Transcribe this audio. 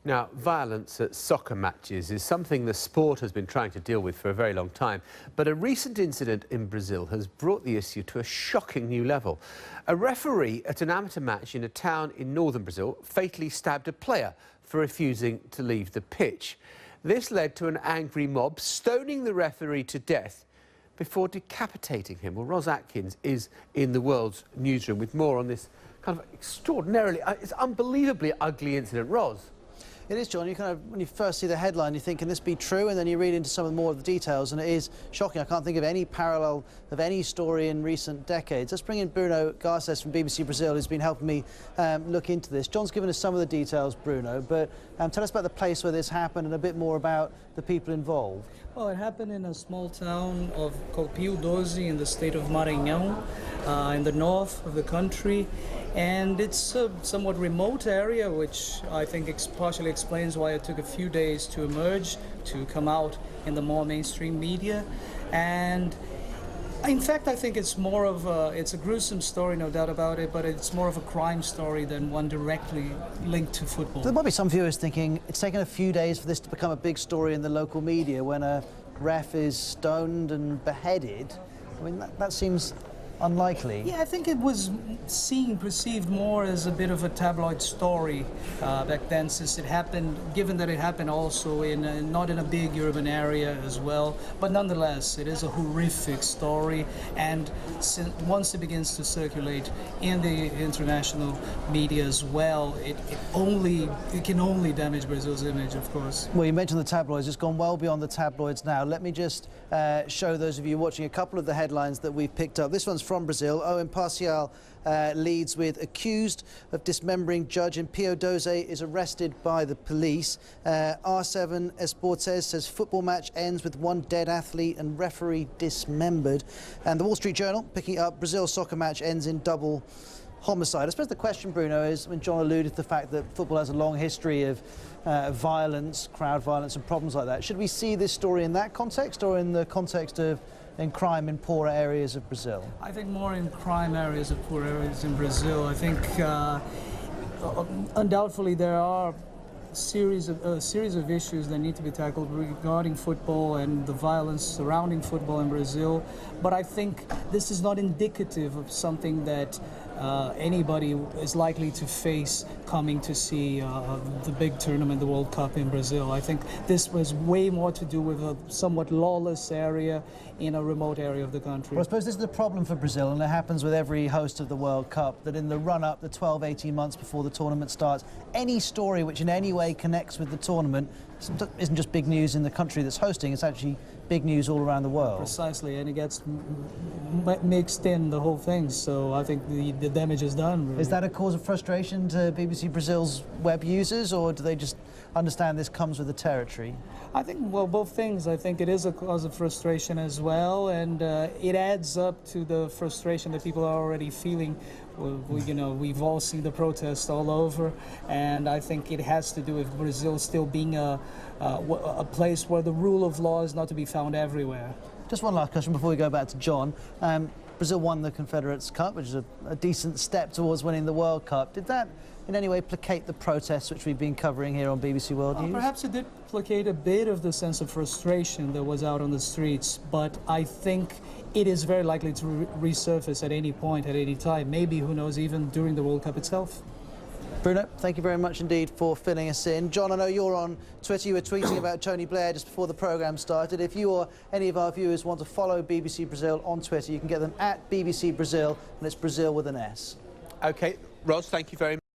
Now, violence at soccer matches is something the sport has been trying to deal with for a very long time. But a recent incident in Brazil has brought the issue to a shocking new level. A referee at an amateur match in a town in northern Brazil fatally stabbed a player for refusing to leave the pitch. This led to an angry mob stoning the referee to death before decapitating him. Well, Ros Atkins is in the World's newsroom with more on this kind of extraordinarily, it's unbelievably ugly incident. Ros? It is, John. You kind of, when you first see the headline, you think, can this be true? And then you read into some more of the details, and it is shocking. I can't think of any parallel of any story in recent decades. Let's bring in Bruno Garces from BBC Brazil, who's been helping me look into this. John's given us some of the details, Bruno, but tell us about the place where this happened and a bit more about the people involved. Well, it happened in a small town called Pio 12 in the state of Maranhão, in the north of the country. And it's a somewhat remote area, which I think partially explains why it took a few days to emerge, to come out in the more mainstream media. And in fact, I think it's more of it's a gruesome story, no doubt about it, but it's more of a crime story than one directly linked to football. There might be some viewers thinking it's taken a few days for this to become a big story in the local media when a ref is stoned and beheaded. I mean, that seems unlikely. Yeah, I think it was perceived more as a bit of a tabloid story back then, since it happened, given that it happened also in not in a big urban area as well. But nonetheless, it is a horrific story, and once it begins to circulate in the international media as well, it can only damage Brazil's image, of course. Well, you mentioned the tabloids. It's gone well beyond the tabloids now. Let me just show those of you watching a couple of the headlines that we've picked up. This one's from Brazil. O Imparcial leads with accused of dismembering judge in Pio 12 is arrested by the police. R7 Esportes says football match ends with one dead athlete and referee dismembered. And the Wall Street Journal picking up Brazil soccer match ends in double homicide. I suppose the question, Bruno, is, when John alluded to the fact that football has a long history of violence, crowd violence and problems like that, should we see this story in that context or in the context of crime in poorer areas of Brazil? I think more in crime areas of poor areas in Brazil. I think undoubtedly there are a series of issues that need to be tackled regarding football and the violence surrounding football in Brazil. But I think this is not indicative of something that anybody is likely to face coming to see the big tournament, the World Cup in Brazil. I think this was way more to do with a somewhat lawless area in a remote area of the country. Well, I suppose this is the problem for Brazil, and it happens with every host of the World Cup, that in the run-up, the 12, 18 months before the tournament starts, any story which in any way connects with the tournament isn't just big news in the country that's hosting, it's actually big news all around the world. Precisely, and it gets mixed in the whole thing, so I think the damage is done. Really. Is that a cause of frustration to BBC Brazil's web users, or do they just understand this comes with the territory? I think, well, both things. I think it is a cause of frustration as well, and it adds up to the frustration that people are already feeling. We've all seen the protests all over, and I think it has to do with Brazil still being a place where the rule of law is not to be found everywhere. Just one last question before we go back to John. Brazil won the Confederates Cup, which is a decent step towards winning the World Cup. Did that in any way placate the protests which we've been covering here on BBC World News? Perhaps it did placate a bit of the sense of frustration that was out on the streets, but I think it is very likely to resurface at any point, at any time, maybe, who knows, even during the World Cup itself. Bruno, thank you very much indeed for filling us in. John, I know you're on Twitter. You were tweeting about Tony Blair just before the programme started. If you or any of our viewers want to follow BBC Brazil on Twitter, you can get them at BBC Brazil, and it's Brazil with an S. OK, Ros, thank you very much.